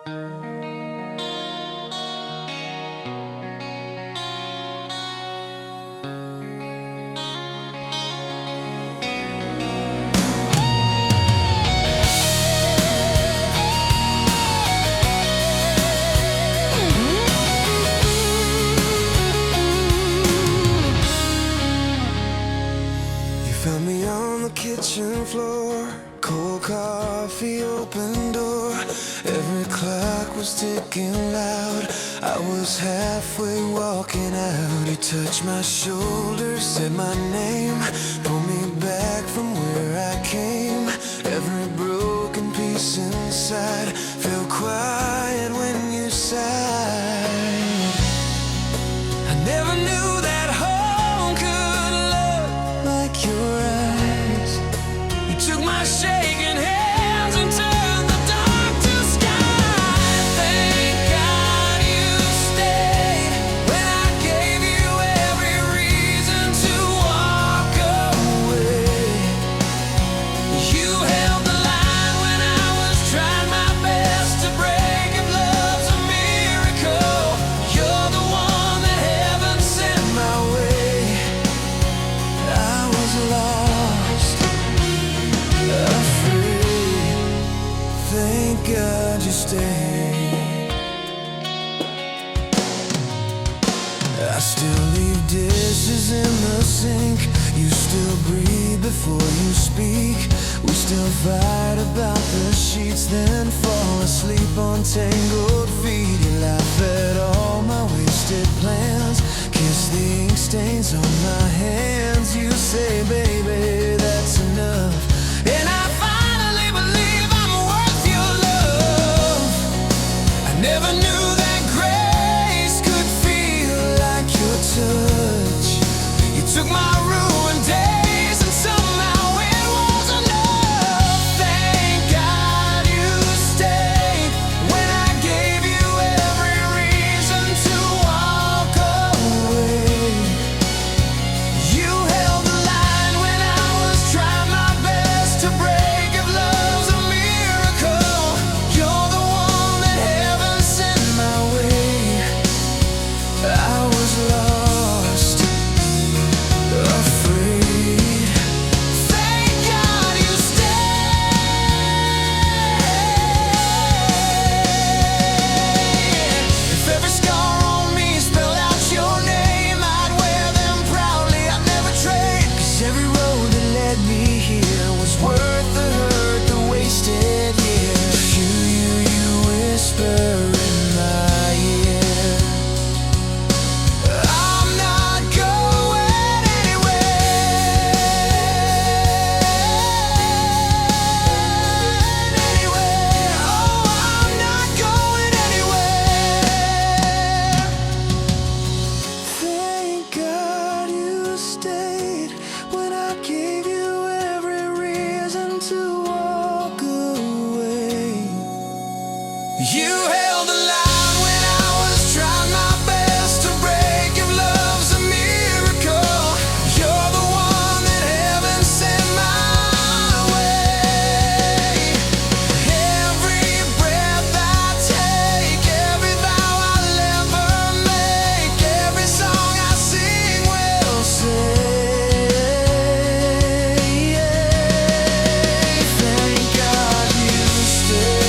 Found me on the kitchen floor, cold coffee, open door. Every clock was ticking loud. I was halfway walking out. You touched my shoulder, said my name, pulled me back from where I came. Every broken piece inside felt quiet when you sighed. I never knew that home could look like your eyes. You took my shaking hands and turned the dark to sky. Thank God you stayed when I gave you every reason to walk away. You held the line when I was trying my best to break. If love's a miracle, you're the one that heaven sent my way. I was lost, afraid. Thank God you stayed. I still leave dishes in the sink. You still breathe before you speak. We still fight about the sheets, then fall asleep on tangled feet. You laugh at all my wasted plans, kiss the ink stains on my hands. You say, baby, that's enough. And I finally believe I'm worth your love. I never knew that grace could feel like your touch. You took my ruined days and somehow it was enough. Thank God you stayed when I gave you every reason to walk away. You held the line when I was trying my best to break. If love's a miracle, you're the one that heaven sent my way. I was lost, afraid. Thank God you stayed. If every scar on me spelled out your name, I'd wear them proudly, I'd never trade. 'Cause every road that led me here was worth the hurt, the wasted years. You whisper in my ear, I'm not going anywhere, anywhere. Oh, I'm not going anywhere. Thank God you stayed when I gave you every reason to walk away. You held the line when I was trying my best to break. If love's a miracle, you're the one that heaven sent my way. Every breath I take, every vow I'll ever make, every song I sing will say, thank God you stayed.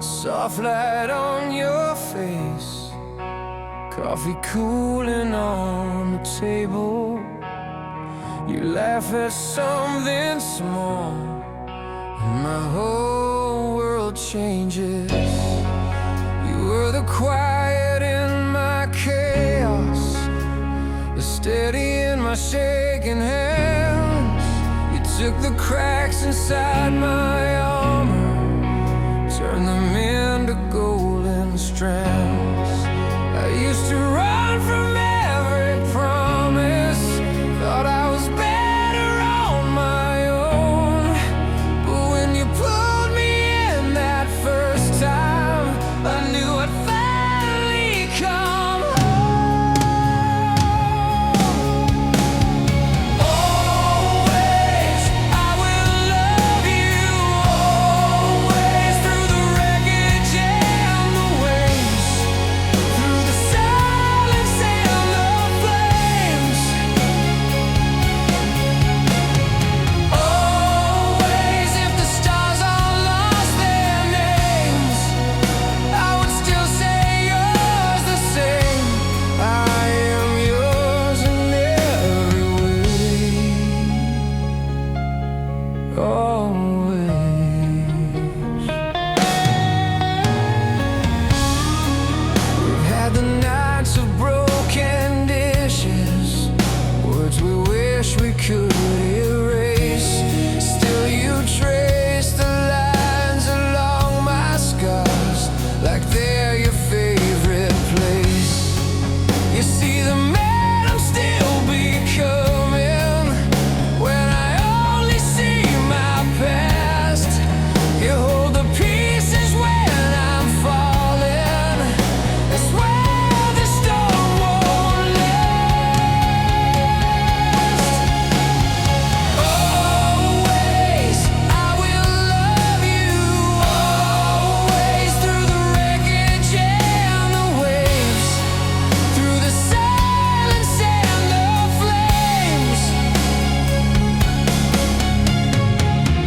Soft light on your face, coffee cooling on the table. You laugh at something small, and my whole world changes. You were the quiet shaking hands. You took the cracks inside my armor, turned them into golden strands. I used to run from every promise, thought I was better on my own. But when you pulled me in that first time, I knew I'd finally come home. Always, I will love you. Always, through the wreckage and the waves, through the silence and the flames. Always, if the stars all lost their names, I would still say yours the same. I am yours in every way. Always. We've had the nights of broken dishes, words we wish we could erase. Still you trace the lines along my scars, like they're your favorite place. You see the man I'm still becoming when I only see my past. You hold the pieces when I'm falling. I swear the storm won't last. Always, I will love you. Always, through the wreckage and the waves, through the silence and the flames.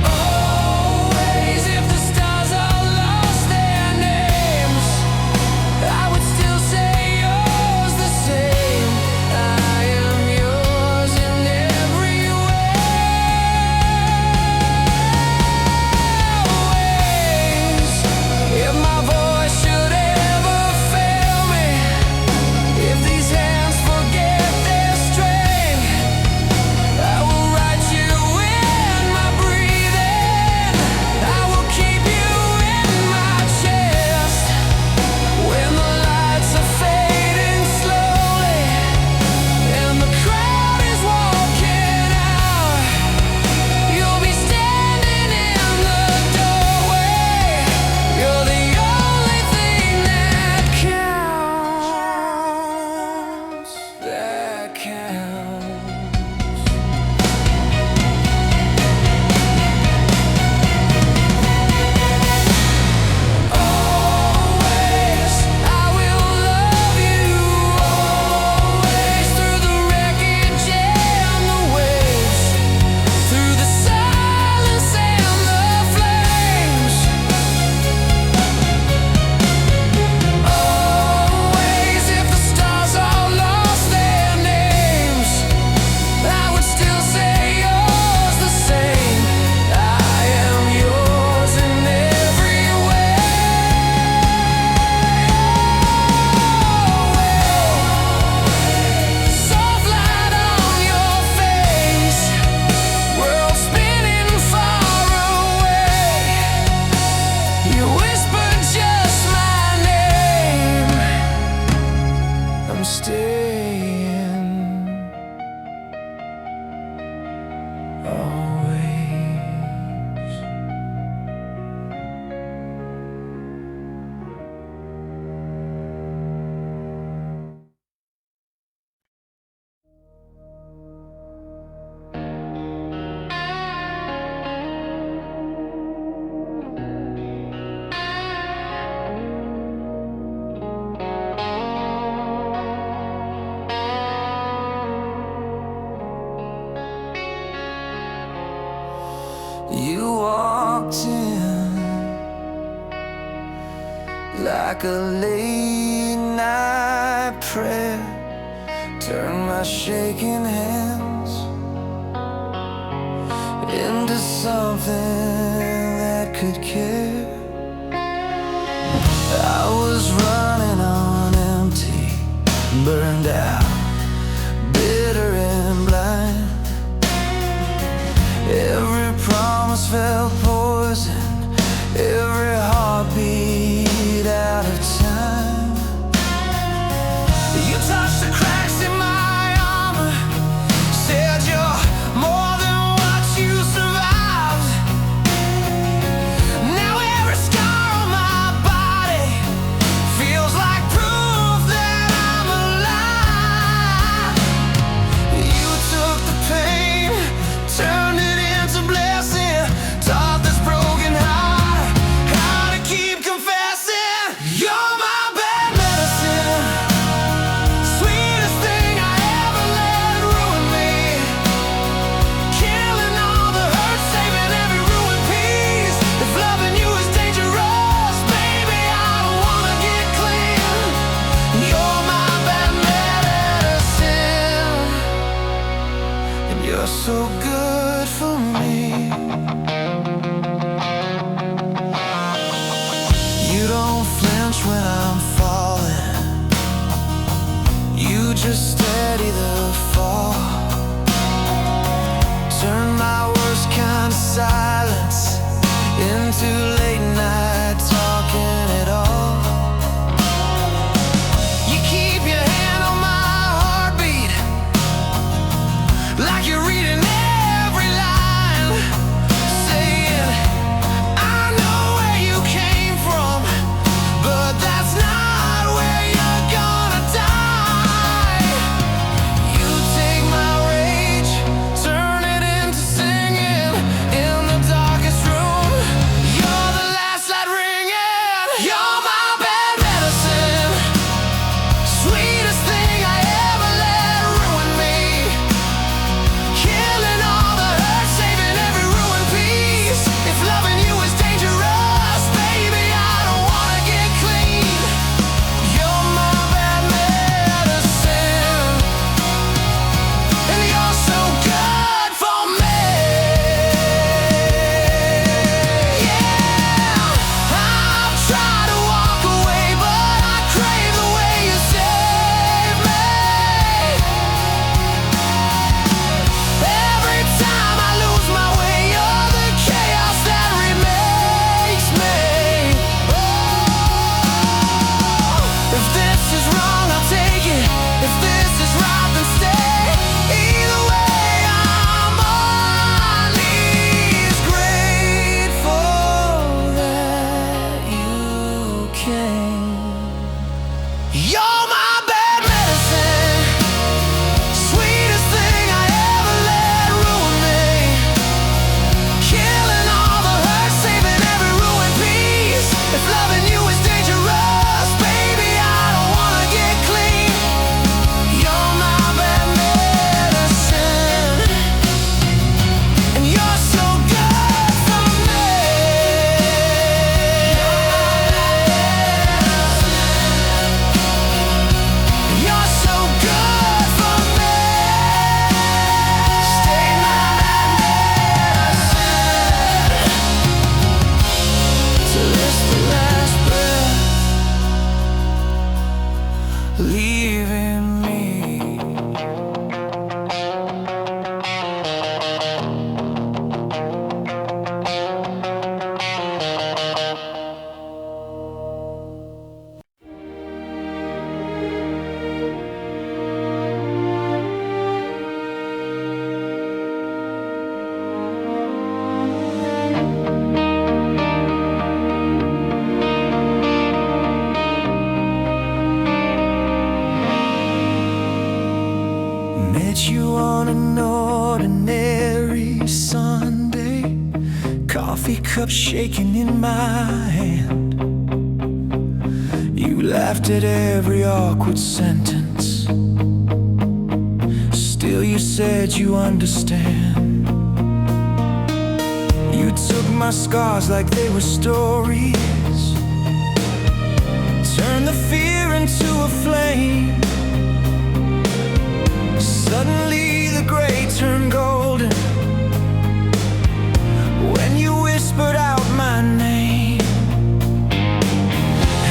Always, if the stars all lost their names, I would still say yours the same. I am yours in every way. Always, if my voice should ever fail me, if these hands forget their strength, I will write you in my breathing. I will keep you in my chest. When the lights are fading slowly and the crowd is walking out, you'll be standing in the doorway. You're the only thing that counts. That counts. Always, I will love you. Always, through the wreckage and the waves, through the silence and the flames. Always, if the stars all lost their names, I would still say yours the same. I am yours in every way. Soft light on your face, world spinning far away. You whisper just my name. I'm staying. Always. You walked in like a late night prayer, turned my shaking hands into something that could care. I was running on empty, burned out, bitter and blind. when I'm falling. You just steady the fall. Turn my worst kind of silence into late night talking it all. You keep your hand on my heartbeat, like you're reading every line, saying, I know where you came from, but that's not where you're gonna die. You take my rage, turn it into singing in the darkest room. You're the last light ringing. You're my bad medicine, sweetest thing I ever let ruin me. Killing all the hurt, saving every ruined piece. If loving you is dangerous, baby, I don't wanna get clean. You're my bad medicine, and you're so good for me. Yeah, I've tried to walk away, but I crave the way you save me. Every time I lose my way, you're the chaos that remakes me. Oh, if this is wrong, I'll take it. If this is right, then stay. Either way, I'm on knees, grateful that you came. You're my bad medicine, sweetest thing I ever let ruin me. Killing all the hurt, saving every ruined piece. If loving you is dangerous, baby, I don't wanna get clean. You're my bad medicine, and you're so good for me. You're so good for me. Stay my medicine till it's the last breath leaving me. Met you on an ordinary Sunday, coffee cup shaking in my hand. You laughed at every awkward sentence, still you said you understand. You took my scars like they were stories, turned the fear into a flame. Suddenly the gray turned golden when you whispered out my name.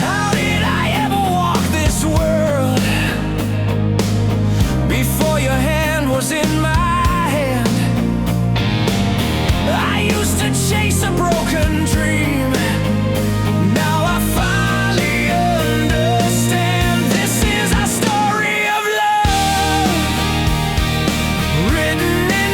How did I ever walk this world before your hand was in my hand? I used to chase a broken dream. Now I finally understand. This is our story of love, written in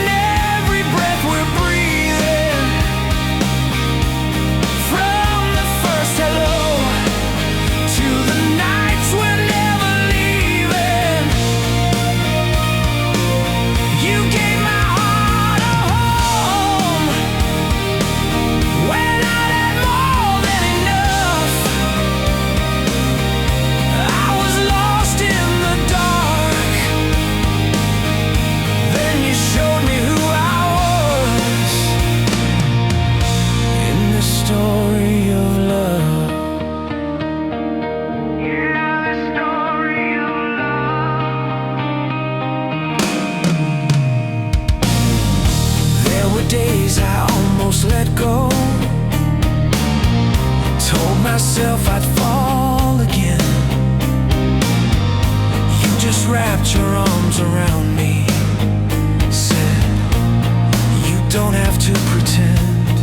arms around me, said, you don't have to pretend.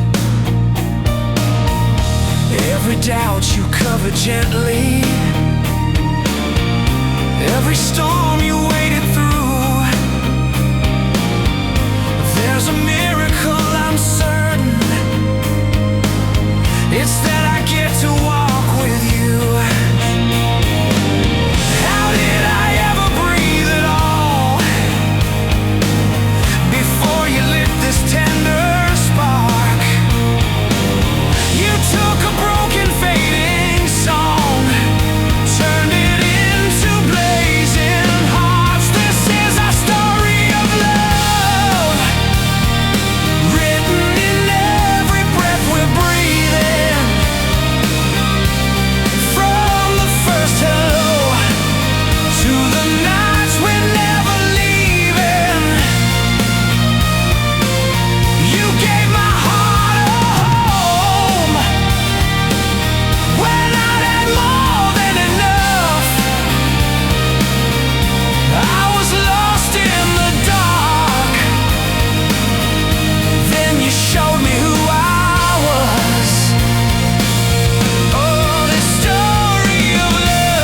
Every doubt you covered gently, every storm you waded through. There's a miracle, I'm certain. It's that I get to walk with you. How did I ever breathe at all before you lit this tender spark? You took a broken fading song, turned it into blazing hearts. This is our story of love, written in every breath we're breathing. From the first hello to the nights we're never leaving, you gave my heart a home when I'd had more than enough. I was lost in the dark, then you showed me who I was. Oh, this story of love.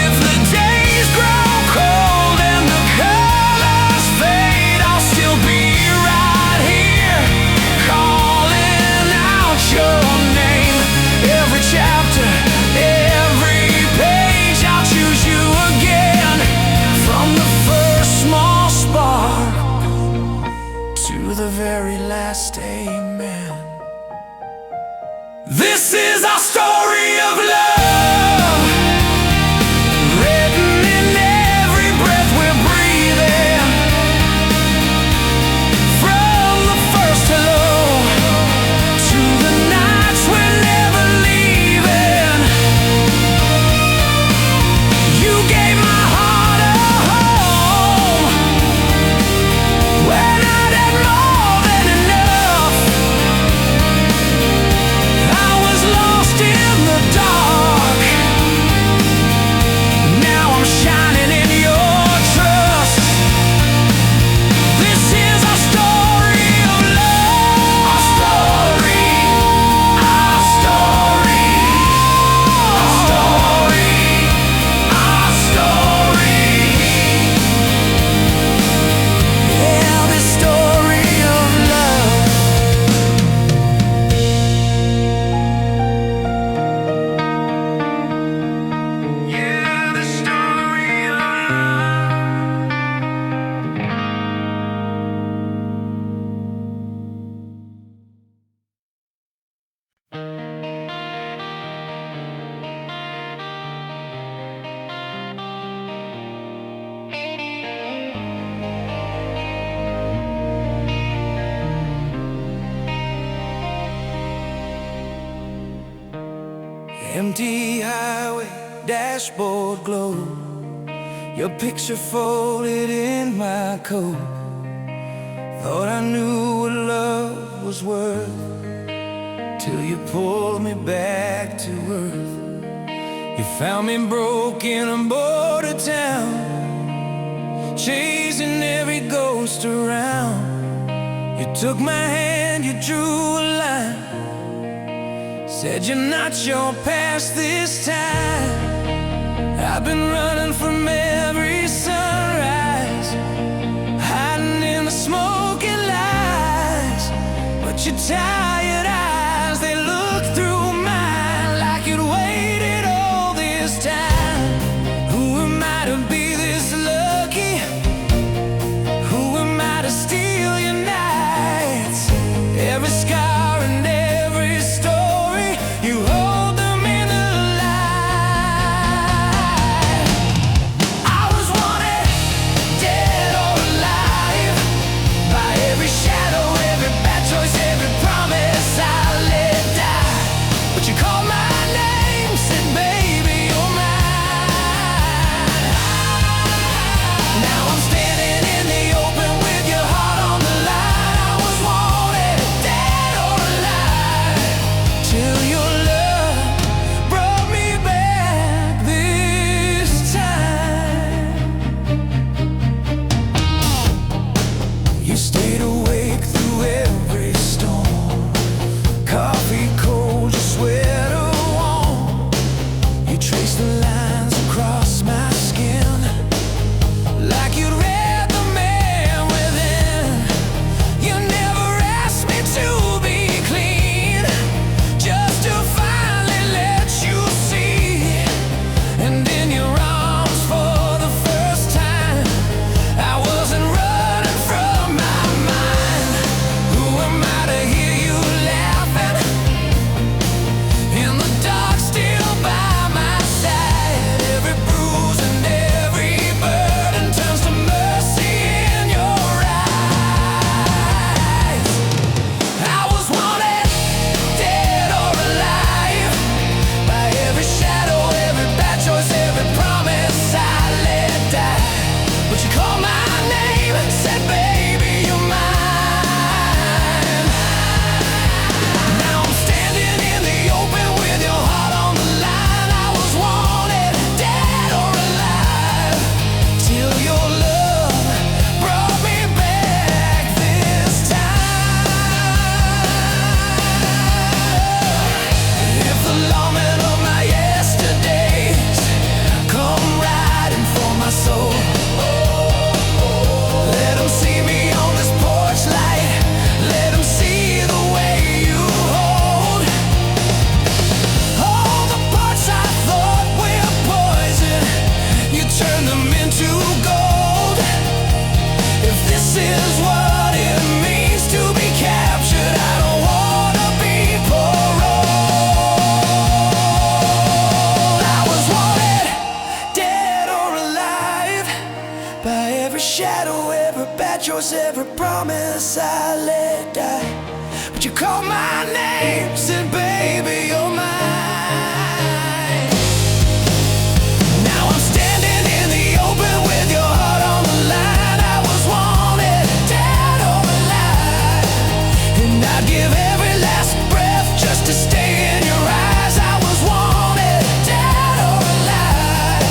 If the days grow cold and the colors fade, I'll still be right here, calling out your name. Every chapter, every page, I'll choose you again. From the first small spark to the very last amen. This is our story of love, written in every breath we're breathing. From the first hello to the nights we're never leaving, you gave my heart a home when I'd had more than enough. I was lost in the dark, now I'm shining in your trust. This is our story of love. Our story, our story, our story, our story. Yeah, this story of love. Yeah, the story of empty highway, dashboard glow, your picture folded in my coat. Thought I knew what love was worth, till you pulled me back to earth. You found me broken on border town, chasing every ghost around. You took my hand, you drew a line, said you're not your past this time. I've been running from every sunrise, hiding in the smoky lights, but your tired eyes, they look through mine like you'd waited all this time. Who am I to be this lucky? Who am I to steal your nights? Every scar and every story, you hold them in the light. I was wanted, dead or alive, by every shadow, every bad choice, every promise. was every promise I let die. But you called my name, said baby you're mine. Now I'm standing in the open with your heart on the line. I was wanted, dead or alive, and I'd give every last breath just to stay in your eyes. I was wanted, dead or alive,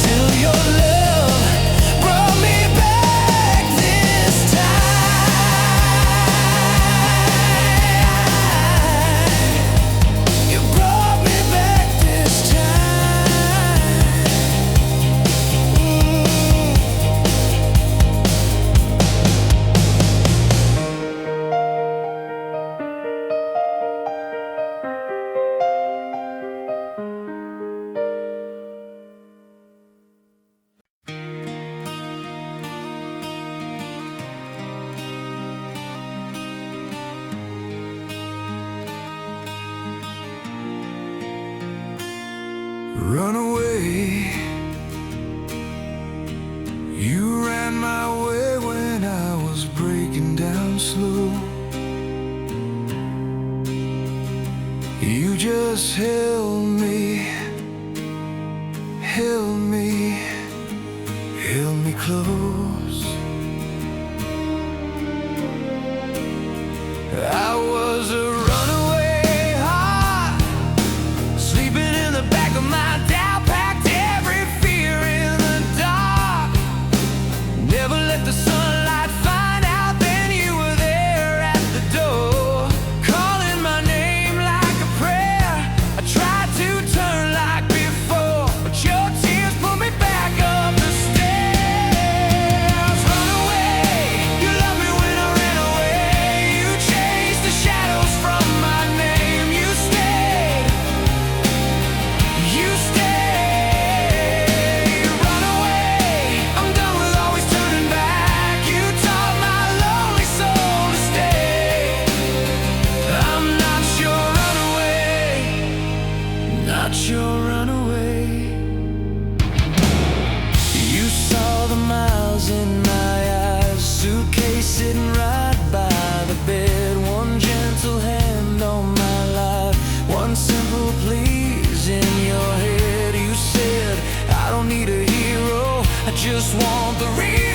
till your love brought me back this time. You brought me back this time. Run away. You ran my way when I was breaking down slow. You just held me, held me, held me close. I was a runaway heart, sleeping in the back of my doubt, packed every fear in the dark. Never let the sunlight find out, then you were there at the door, calling my name like a prayer. I tried to turn like before, but your tears pulled me back up the stairs. Run away, you loved me when I ran away. You chased the shadows from my name. You stayed, you stayed. Run away, I'm done with always turning back. You taught my lonely soul to stay. I'm not your runaway, not your runaway. You saw the miles in my eyes, suitcase sitting right by the bed, one gentle hand on my life, one simple please in your head. You said, I don't need a hero, I just want the real.